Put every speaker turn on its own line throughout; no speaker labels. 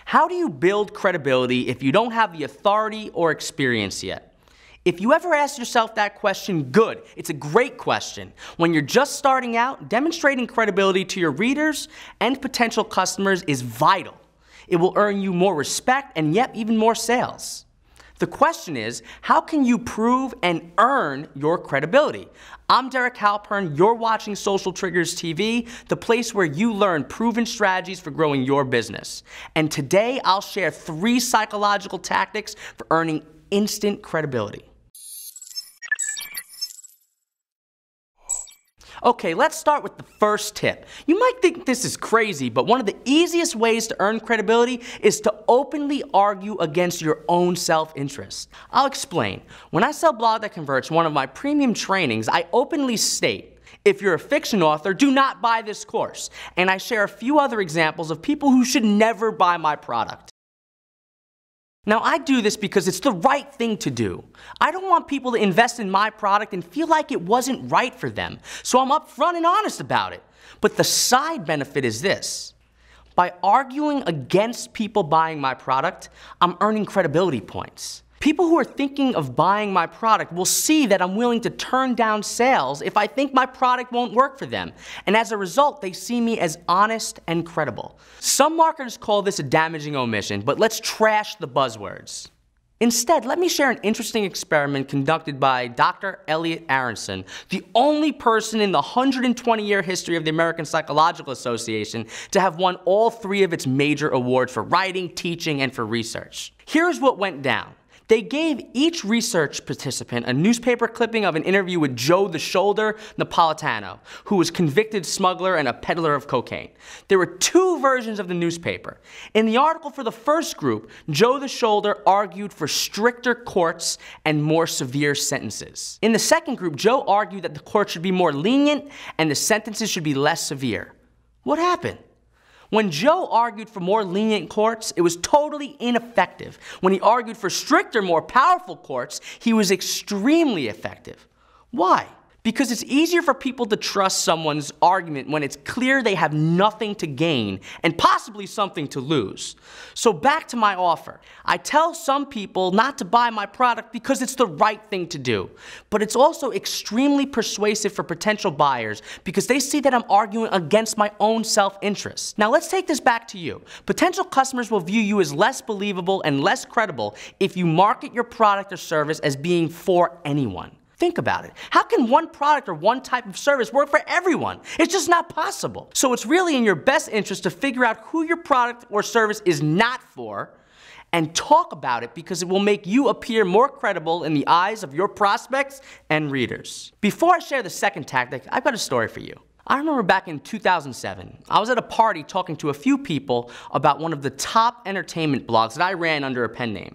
How do you build credibility if you don't have the authority or experience yet? If you ever ask yourself that question, good. It's a great question. When you're just starting out, demonstrating credibility to your readers and potential customers is vital. It will earn you more respect and yet even more sales. The question is, how can you prove and earn your credibility? I'm Derek Halpern, you're watching Social Triggers TV, the place where you learn proven strategies for growing your business. And today I'll share 3 psychological tactics for earning instant credibility. Okay, let's start with the first tip. You might think this is crazy, but one of the easiest ways to earn credibility is to openly argue against your own self-interest. I'll explain. When I sell Blog That Converts, one of my premium trainings, I openly state, if you're a fiction author, do not buy this course. And I share a few other examples of people who should never buy my product. Now, I do this because it's the right thing to do. I don't want people to invest in my product and feel like it wasn't right for them, so I'm upfront and honest about it. But the side benefit is this. By arguing against people buying my product, I'm earning credibility points. People who are thinking of buying my product will see that I'm willing to turn down sales if I think my product won't work for them. And as a result, they see me as honest and credible. Some marketers call this a damaging omission, but let's trash the buzzwords. Instead, let me share an interesting experiment conducted by Dr. Elliot Aronson, the only person in the 120-year history of the American Psychological Association to have won all 3 of its major awards for writing, teaching, and for research. Here's what went down. They gave each research participant a newspaper clipping of an interview with Joe the Shoulder Napolitano, who was a convicted smuggler and a peddler of cocaine. There were 2 versions of the newspaper. In the article for the first group, Joe the Shoulder argued for stricter courts and more severe sentences. In the second group, Joe argued that the courts should be more lenient and the sentences should be less severe. What happened? When Joe argued for more lenient courts, it was totally ineffective. When he argued for stricter, more powerful courts, he was extremely effective. Why? Because it's easier for people to trust someone's argument when it's clear they have nothing to gain and possibly something to lose. So back to my offer. I tell some people not to buy my product because it's the right thing to do. But it's also extremely persuasive for potential buyers because they see that I'm arguing against my own self-interest. Now let's take this back to you. Potential customers will view you as less believable and less credible if you market your product or service as being for anyone. Think about it. How can one product or one type of service work for everyone? It's just not possible. So it's really in your best interest to figure out who your product or service is not for and talk about it because it will make you appear more credible in the eyes of your prospects and readers. Before I share the second tactic, I've got a story for you. I remember back in 2007, I was at a party talking to a few people about one of the top entertainment blogs that I ran under a pen name.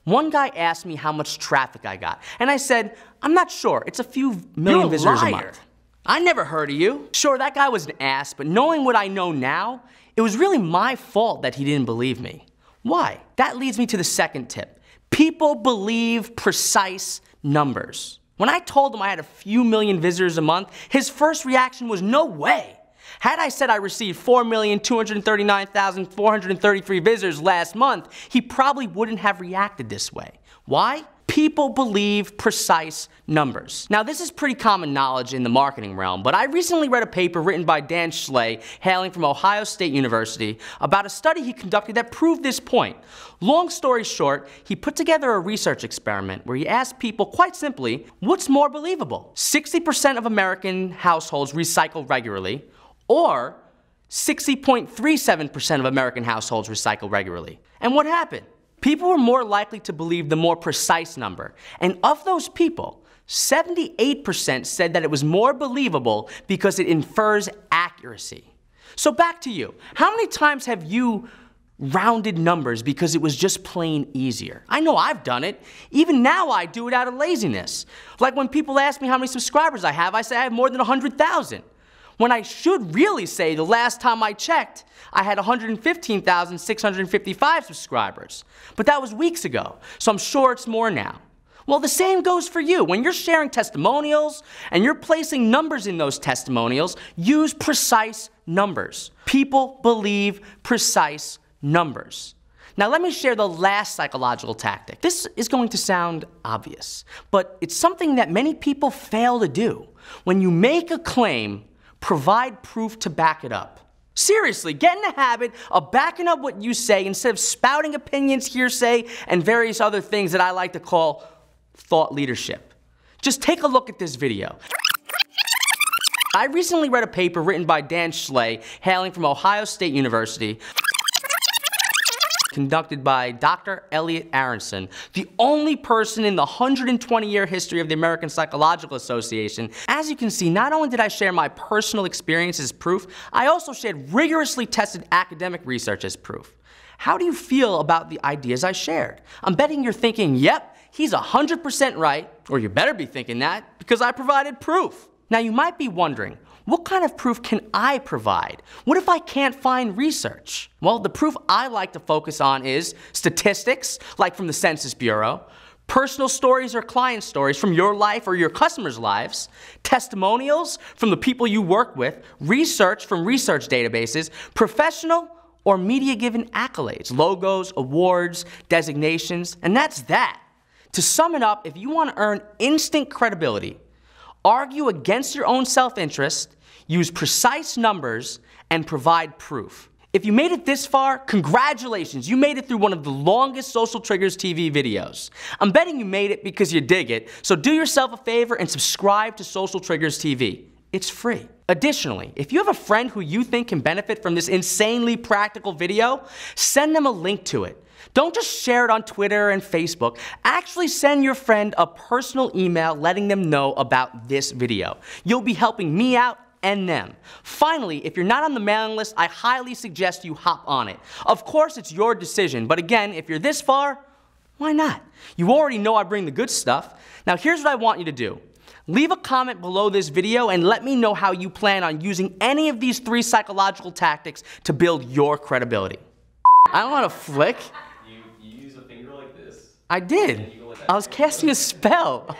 One guy asked me how much traffic I got, and I said, I'm not sure, it's a few million visitors a month. I never heard of you. Sure, that guy was an ass, but knowing what I know now, it was really my fault that he didn't believe me. Why? That leads me to the second tip. People believe precise numbers. When I told him I had a few million visitors a month, his first reaction was no way. Had I said I received 4,239,433 visitors last month, he probably wouldn't have reacted this way. Why? People believe precise numbers. Now, this is pretty common knowledge in the marketing realm, but I recently read a paper written by Dan Schley, hailing from Ohio State University, about a study he conducted that proved this point. Long story short, he put together a research experiment where he asked people, quite simply, what's more believable? 60% of American households recycle regularly, or 60.37% of American households recycle regularly. And what happened? People were more likely to believe the more precise number. And of those people, 78% said that it was more believable because it infers accuracy. So back to you. How many times have you rounded numbers because it was just plain easier? I know I've done it. Even now I do it out of laziness. Like when people ask me how many subscribers I have, I say I have more than 100,000. When I should really say the last time I checked, I had 115,655 subscribers. But that was weeks ago, so I'm sure it's more now. Well, the same goes for you. When you're sharing testimonials and you're placing numbers in those testimonials, use precise numbers. People believe precise numbers. Now let me share the last psychological tactic. This is going to sound obvious, but it's something that many people fail to do. When you make a claim, provide proof to back it up. Seriously, get in the habit of backing up what you say instead of spouting opinions, hearsay, and various other things that I like to call thought leadership. Just take a look at this video. I recently read a paper written by Dan Schley, hailing from Ohio State University, conducted by Dr. Elliot Aronson, the only person in the 120-year history of the American Psychological Association. As you can see, not only did I share my personal experience as proof, I also shared rigorously tested academic research as proof. How do you feel about the ideas I shared? I'm betting you're thinking, yep, he's 100% right, or you better be thinking that, because I provided proof. Now you might be wondering, what kind of proof can I provide? What if I can't find research? Well, the proof I like to focus on is statistics, like from the Census Bureau, personal stories or client stories from your life or your customers' lives, testimonials from the people you work with, research from research databases, professional or media-given accolades, logos, awards, designations, and that's that. To sum it up, if you want to earn instant credibility, argue against your own self-interest, use precise numbers, and provide proof. If you made it this far, congratulations, you made it through one of the longest Social Triggers TV videos. I'm betting you made it because you dig it, so do yourself a favor and subscribe to Social Triggers TV. It's free. Additionally, if you have a friend who you think can benefit from this insanely practical video, send them a link to it. Don't just share it on Twitter and Facebook. Actually send your friend a personal email letting them know about this video. You'll be helping me out and them. Finally, if you're not on the mailing list, I highly suggest you hop on it. Of course, it's your decision, but again, if you're this far, why not? You already know I bring the good stuff. Now here's what I want you to do. Leave a comment below this video and let me know how you plan on using any of these 3 psychological tactics to build your credibility. I don't want to flick.
You use a finger like this.
I did. I was casting a spell.